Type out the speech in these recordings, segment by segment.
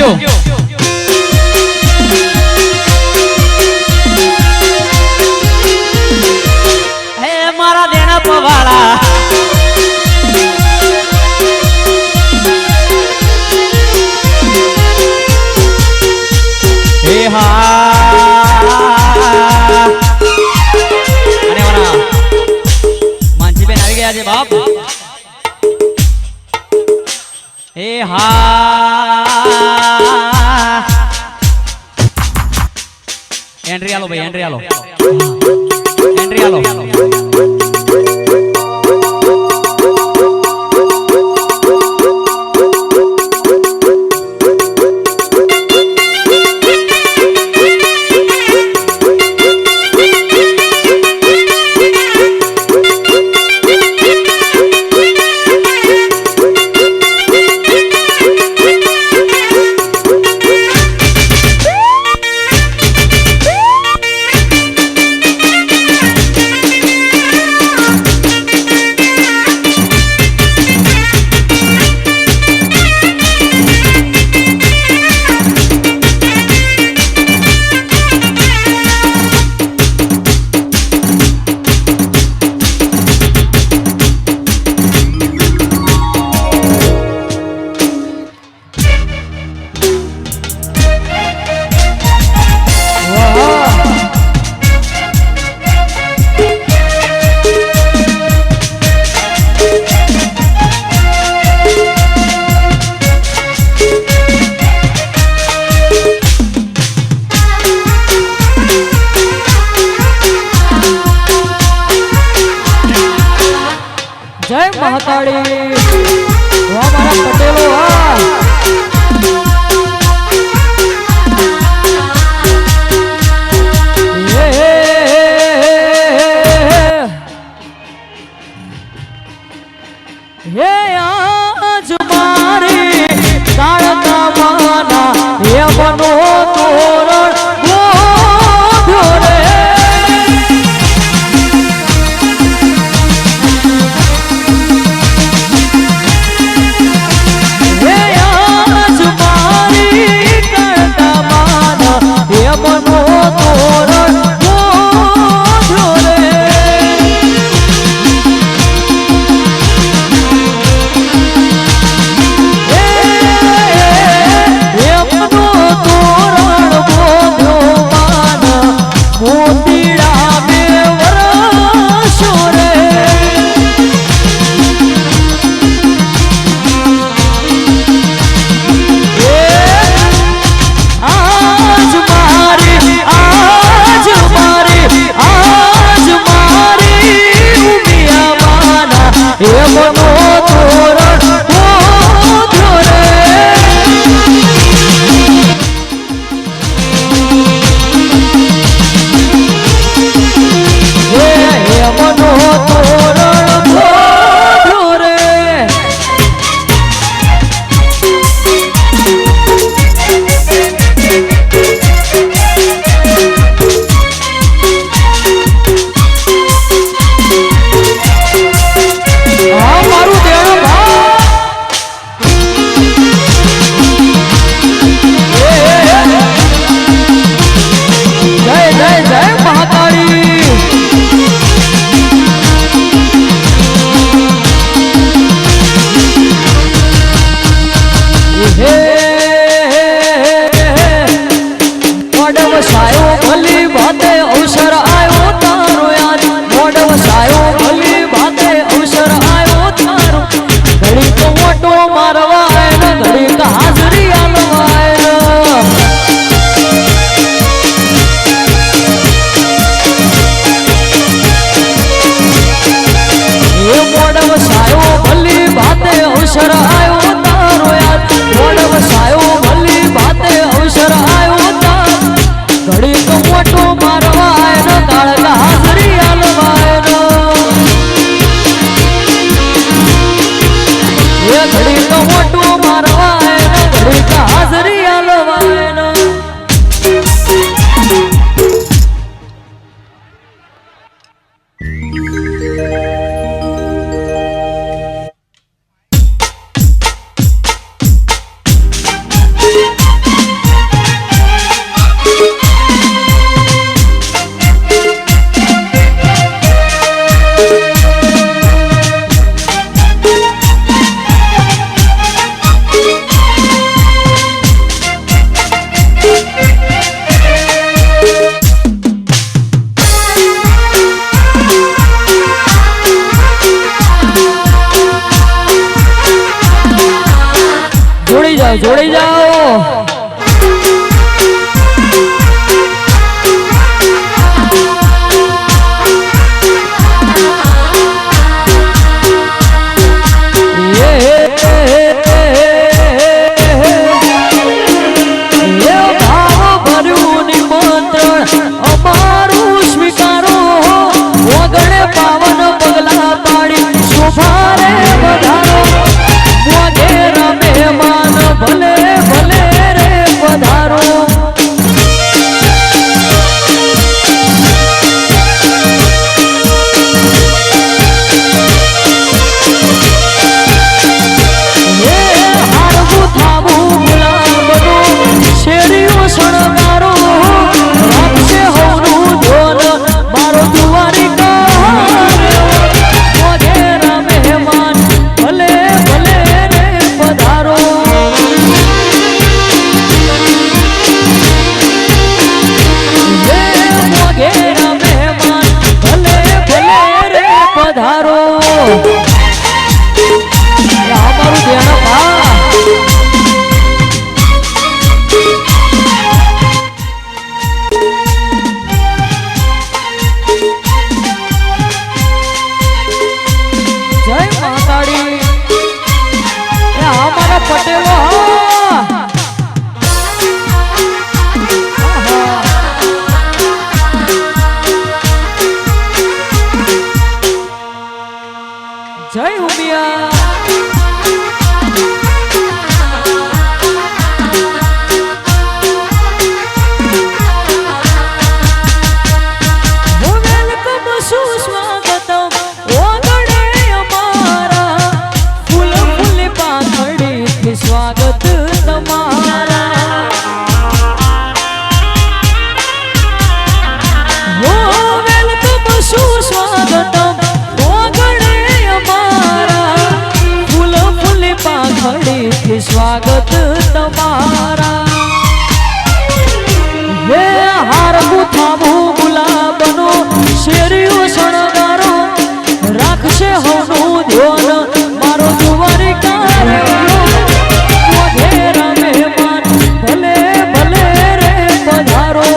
you હે મારા દેણા પવાળા હે હા અને મારા માનસીબેન આવી ગયા છે બાપ હે હા એન્ટ્રી આલો ભાઈ એન્ટ્રી આલો એન્ટ્રી આલો जय महाकाली हमारा पटेलो हे आज मारे तारका माना हे बनो तोरण गोधो रे જોડી જાઓ ભલે ભલે રે પધારો હારવું થાવું ગુલાબનું શેરીઓ શણગારો રાખશે હોનું ધોન મારો દ્વારિકા વગેરે મહેમાન ભલે ભલે રે પધારો પધારો અમારું ધ્યાન જય માતાડી અમારા પટેલો જય ઉમિયા વેલકમ સુસ્વાગતમ ઓગણે અમારા ફૂલ ફૂલ પાંખડીથી સ્વાગત તમારા વેલકમ સુસ્વાગતમ ખડીથી સ્વાગત તમારા હે હારવું થાવું ગુલાબનો શેરીઓ શણગારો રાખશે હોનું ધ્યાન મારો દ્વારિકા વગેરે મહેમાન ભલે ભલે રે પધારો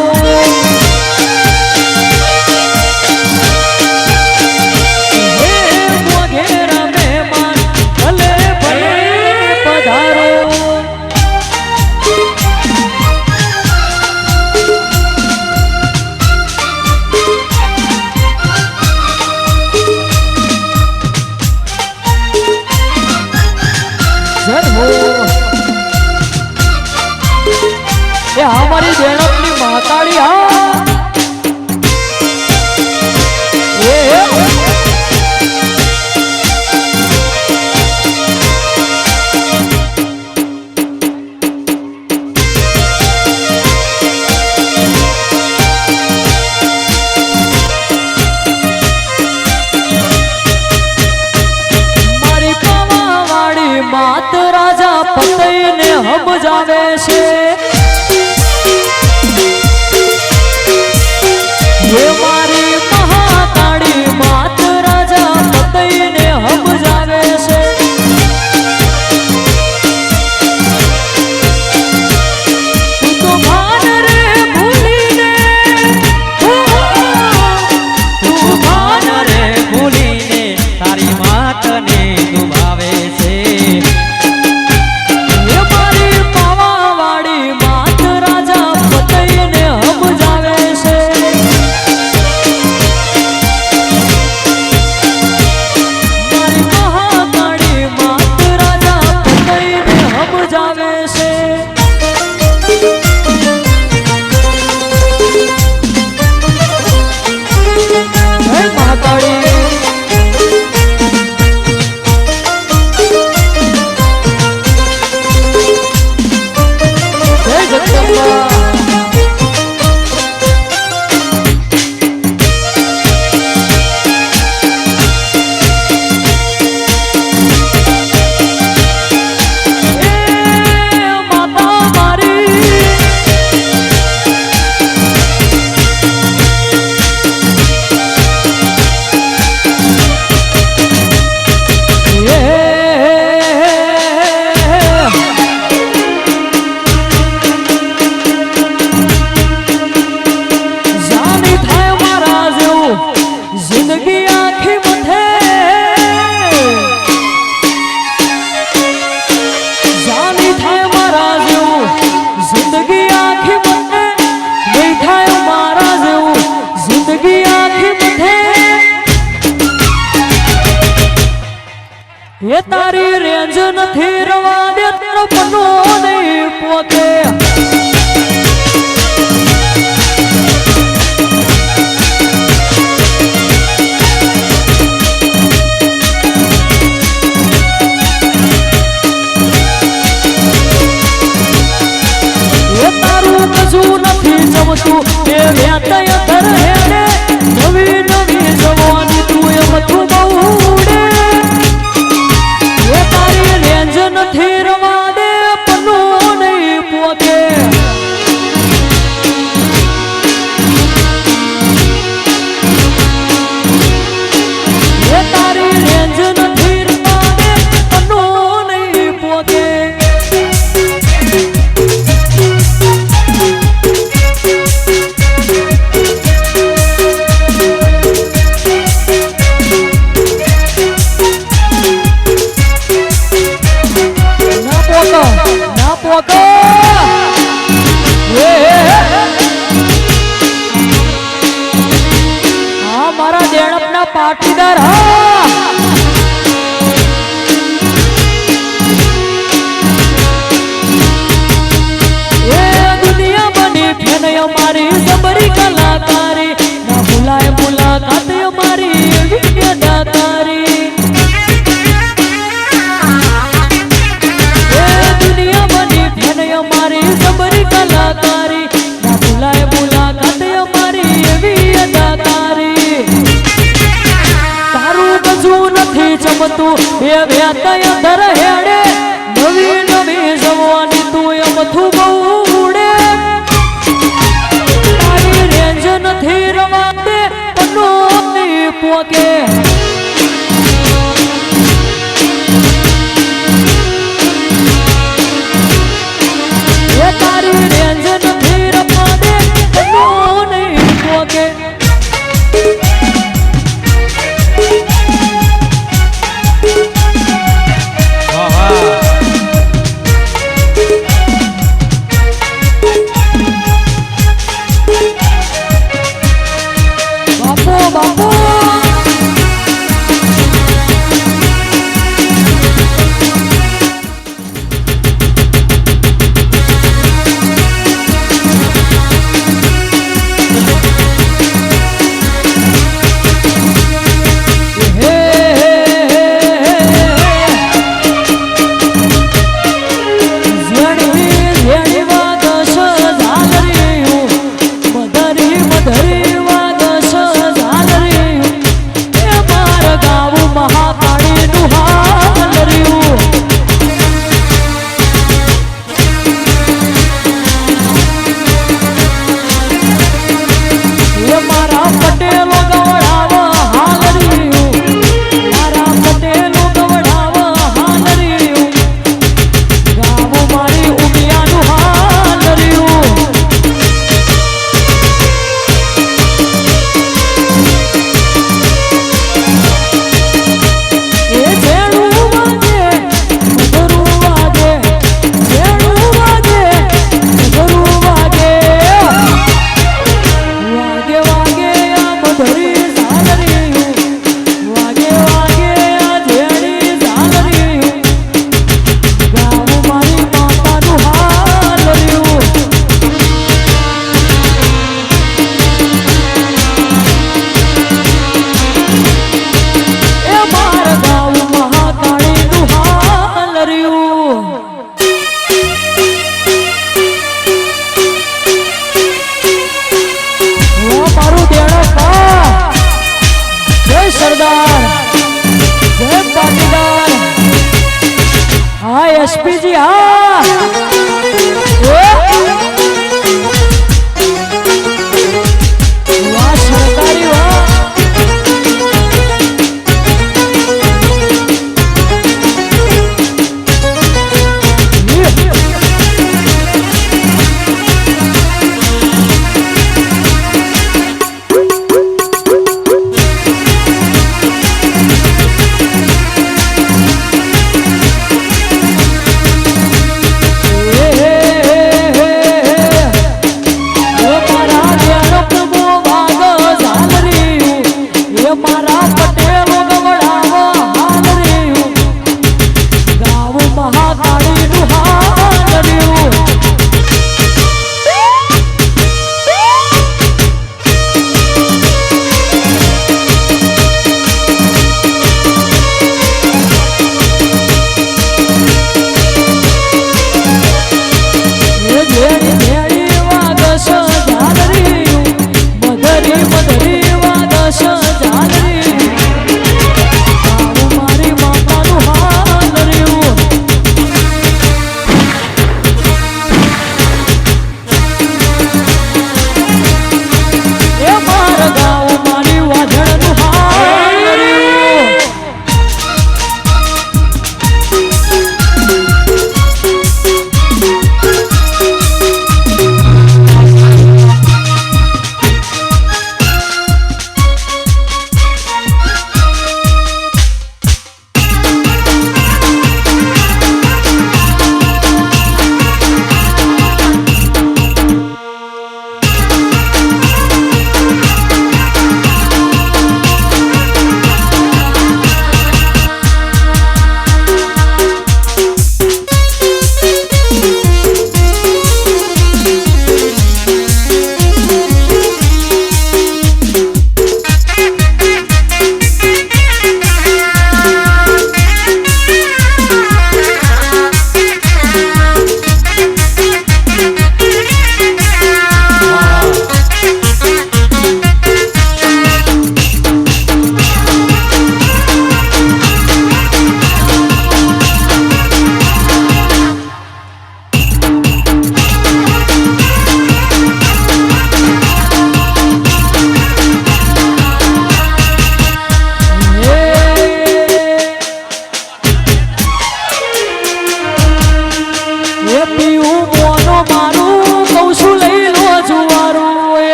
એ हमारी बेणपनी माताड़ी हाँ मारी पावा वाड़ी मात राजा पतई ने हम जावे से પનો નહીં પોકે કશું નથી જમતું એ વ્યાતય ધર હેડે નવી નવી જવાની તું એમ તું બહુડે એ તારી રેન્જ નથી રવા દે પનો નહીં પોકે એ તારી રેન્જ નથી રવા દે પનો નહીં પોકે મારા દેણપના પાટીદાર હા એ દુનિયા બની ફેન અમારી જબરી કલાકારી ના ભૂલાય મુલાકાત અમારી એવી અદાકારી એ દુનિયા બની ફેન અમારી જબરી કલાકારી ના ભૂલાય મુલાકાત અમારી એવી અદાકારી તારું કશું નથી જમતું એ વ્યાતય દર હેડે નવી નવી જવાની તું એમ થું બહુડે તારી રેન્જ નથી રવા દે પનો નહીં પોકે એ તારી રેન્જ નથી રવા દે પનો નહીં પોકે એસપીજી હા વાહ સરકારી વાહ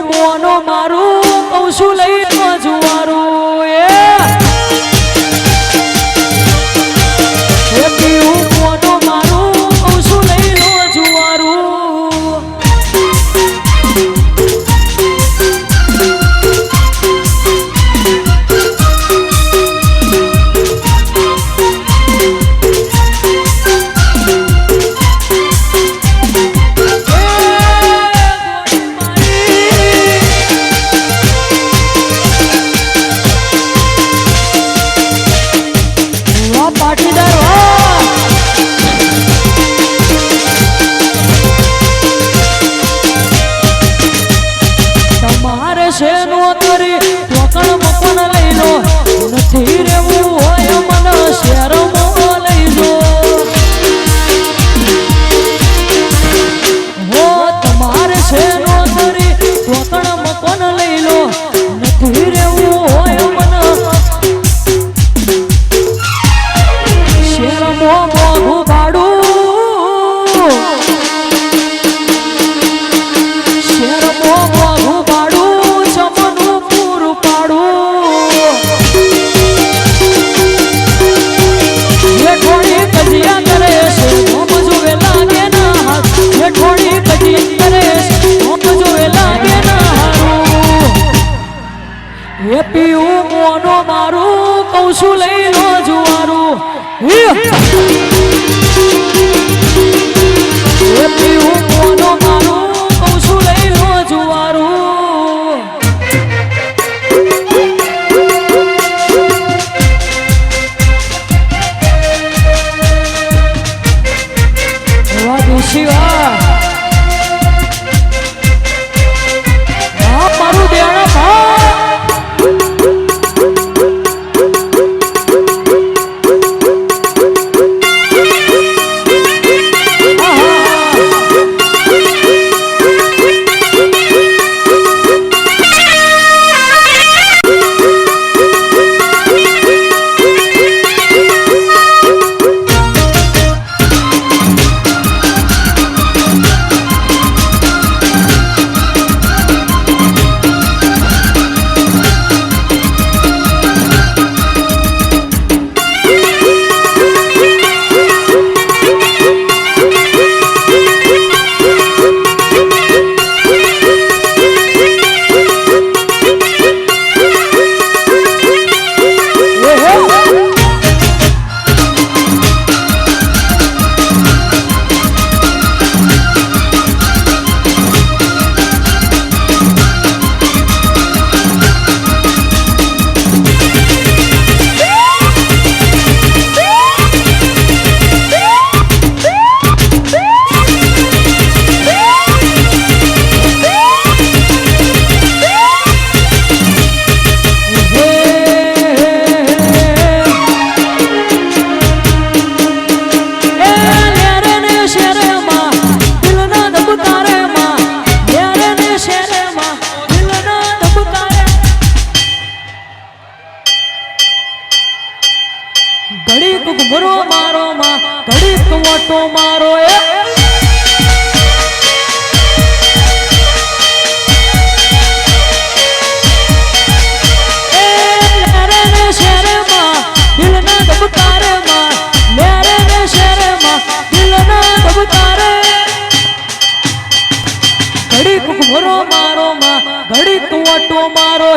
મોનો મારું કહું છું લઈ લો જુવારું એ પીવું મોનો મારું કહું છું લઈ લો જુવારું શેનો કરી ટોકણ મકોન લઈ લો નથી રેવું હોય મન શહેરમાં લઈ જો હો તમારે શેનો કરી ટોકણ મકોન લઈ લો નથી રેવું હોય મન શહેરમાં મોઘું ભાડું શહેરમાં મોઘું ભાડું એ પીવું મોનો મારું કહું છું લઈ લો જુવારું એ પીવું મોનો મારું કહું છું લઈ લો જુવારું વાહ દોશી વાહ મારું દેણા ભા ઘડીક ઘુમરો મારો માં ઘડીક વટો મારો ઘડીક ઘુમરો મારો માં ઘડીક વટો મારો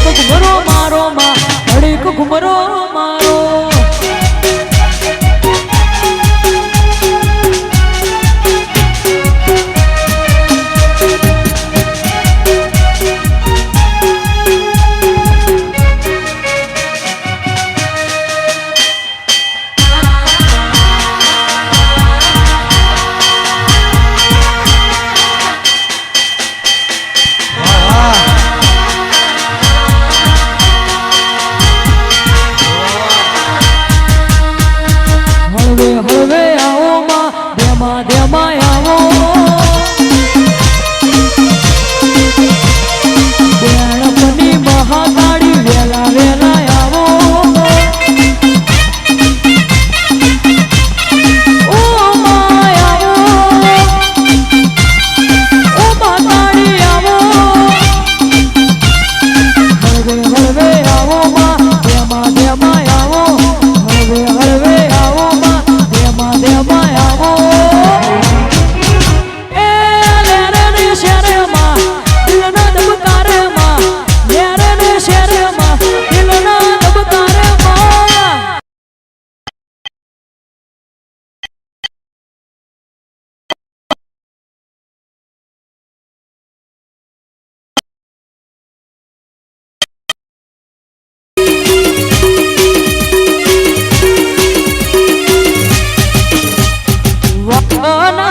ઘુમરો મારો માં ઘડીક ઘુમરો મારો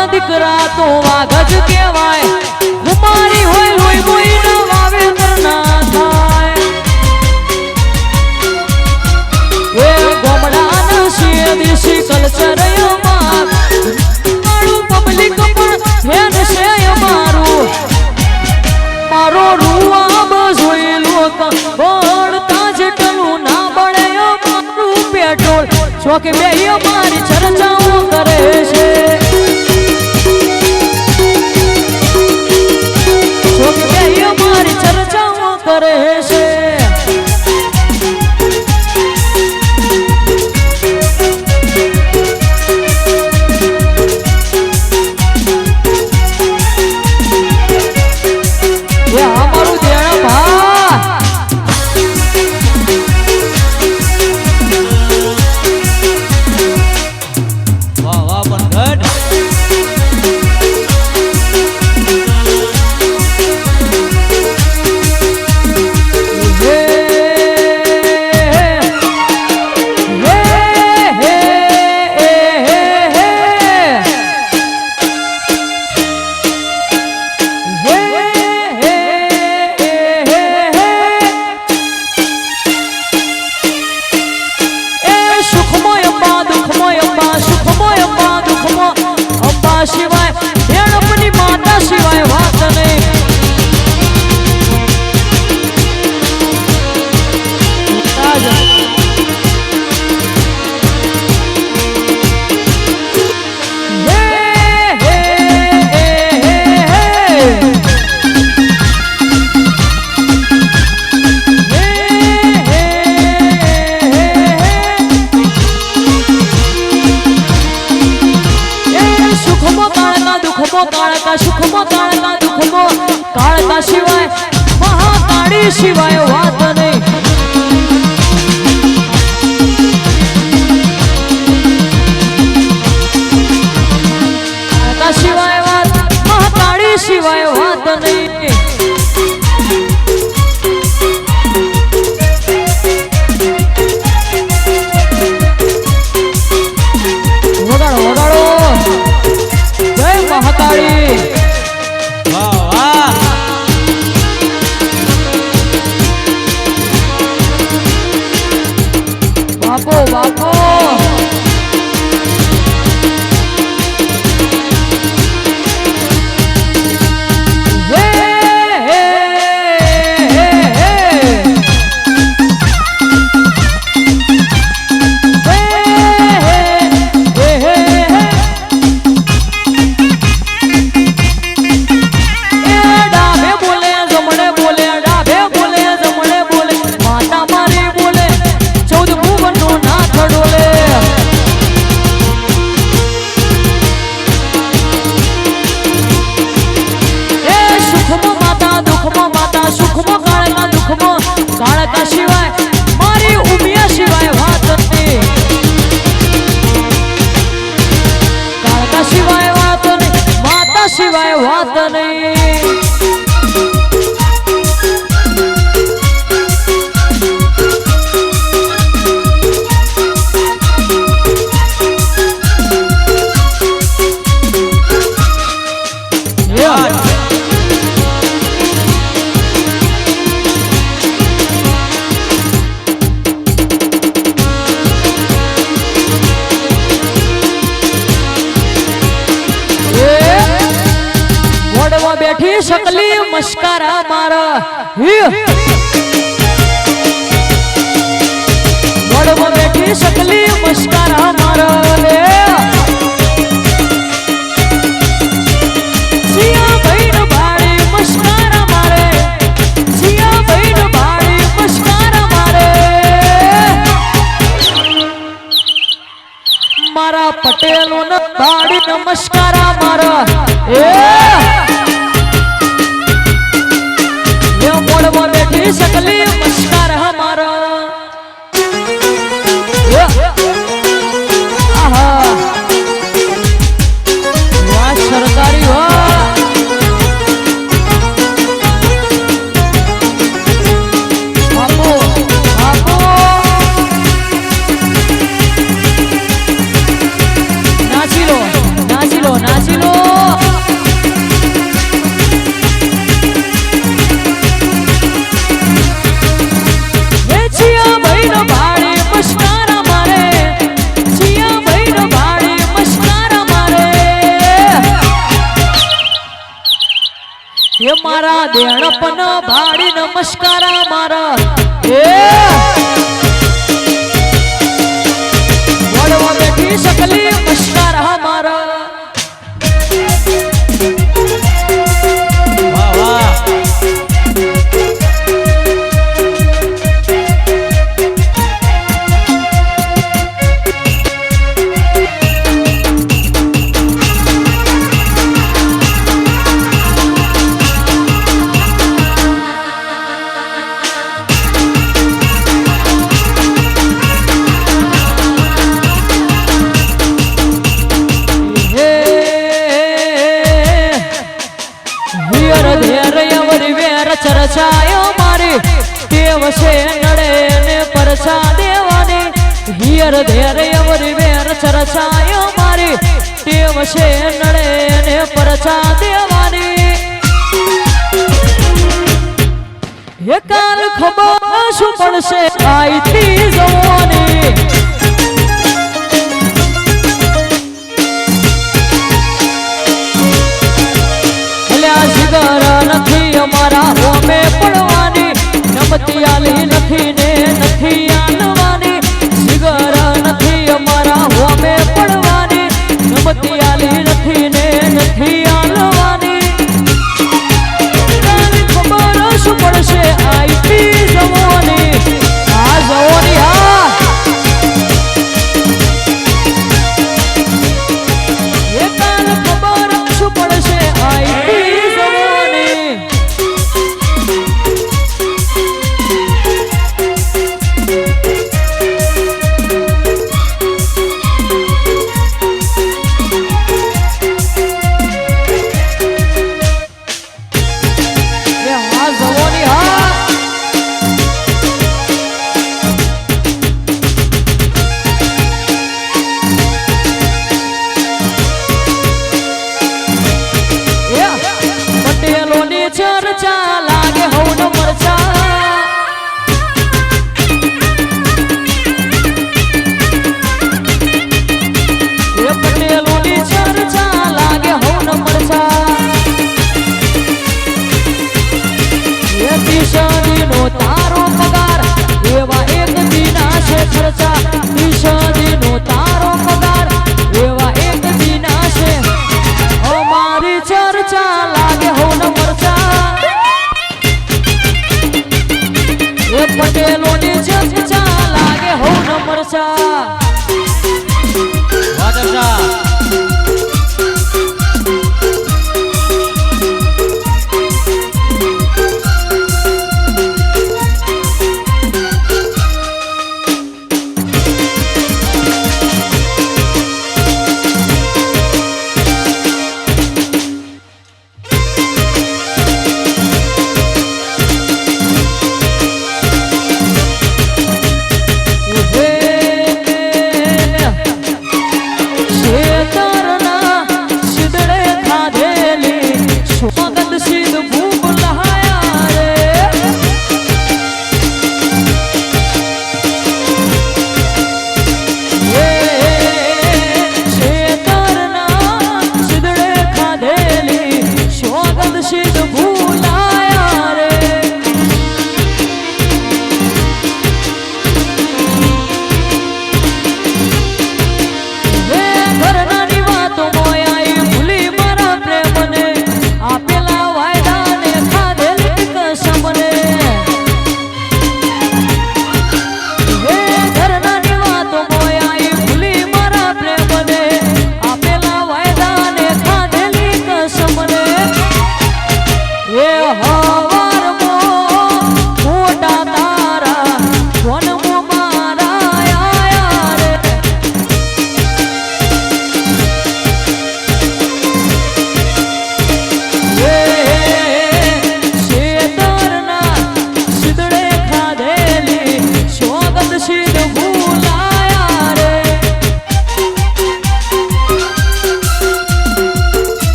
પણ દીકરા તો વાઘ જ કહેવાય કુમારી હોય લોહી બોઈના વાવેતર ના થાય એ ગોમડાના શિય દેશી કલ્ચર મારું પબ્લિક પણ ફેન છે અમારું મારો રૂઆબ જોઈ લોક બળતા જેટલું ના બળે મારું પેટ્રોલ ચોકે બે મારી ચર્ચાઓ કરે છે ચોકે બે મારી ચર્ચાઓ કરે છે શિવાય ભેણપની માતા શિવાય વાત નહીં કાળકા સુખમો કાળકા દુઃખમો કાળકા શિવાય મહાકાળી શિવાય વાત નહીં કાળકા શિવાય વાત મહાકાળી શિવાય વાત નહીં વગાડો વગાડો મહાકાળી વાહ વાહ બાપો બાપો કાળકા શિવાય મારી ઉમિયા શિવાય વાત નહીં કાળકા શિવાય વાત નહીં માતા શિવાય વાત નહીં બેઠી શકલી મસ્કારા મારા ગોળમાં બેઠી શકલી મસ્કારા મારા લે સિયા બહેન ભાડી મસ્કારા મારે સિયા બહેન ભાડી મસ્કારા મારે મારા પટેલો ન ભાડી નમસ્કારા મારા મોડમાં બેઠી શકલી મસ્કાર હમારા આહા વાહ સરકારી વાહ બાપો બાપો નાચી લો નાચી લો નાચી લો એ મારા દેણપન ભાડી નમસ્કારા મારા એ વડવા બેઠી સકલી નમસ્કારા મારા વાહ વાહ ચર્ચાયો મારી ટેવ છે નડે ને પરછા દેવાની હિયર ધેર અવરી વેર ચર્ચાયો મારી ટેવ છે નડે ને પરછા દેવાની એ કાલ ખબર શું પડશે આઈતી જવાની જીગર નથી અમારા હોમે પડવાની નમતી આલી નથી ને નથી આલવાની જીગર નથી અમારા હોમે પડવાની નમતી આલી નથી ને નથી આલવાની કાલે ખબર શું પડશે આઈતી જવાની આ જવાની હા એ કાલે ખબર શું પડશે આઈતી ચર્ચા